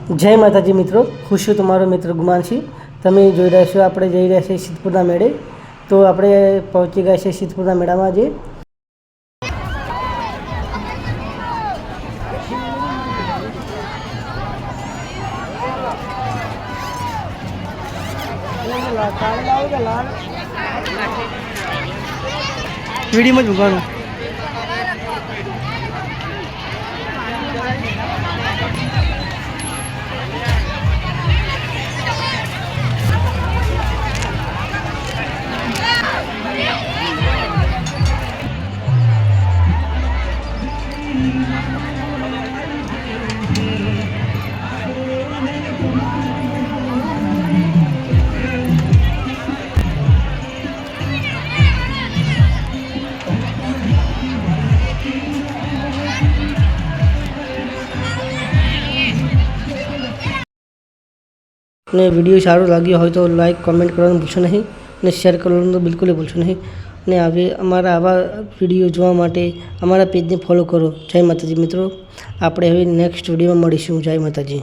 જય માતાજી મિત્રો, હું છું તમારો મિત્ર ગુમાનસિંહ। તમે જોઈ રહ્યા છો આપણે જઈ રહ્યા છીએ સિદ્ધપુરના મેળે। તો આપણે પહોંચી ગયા છે સિદ્ધપુરના મેળામાં। જે વિડીયોમાં જ મૂકવાનું। ने वीडियो सारो लाग्यो हो तो लाइक कमेंट करवानुं भूलशो नहीं ने शेर करवानुं तो बिल्कुल भूलशो नहीं ने आवे अमारा आवा वीडियो जोवा माटे अमारा पेज ने फॉलो करो। जय माताजी मित्रों, आपणे हवे नेक्स्ट वीडियो में मळीशुं। जय माताजी।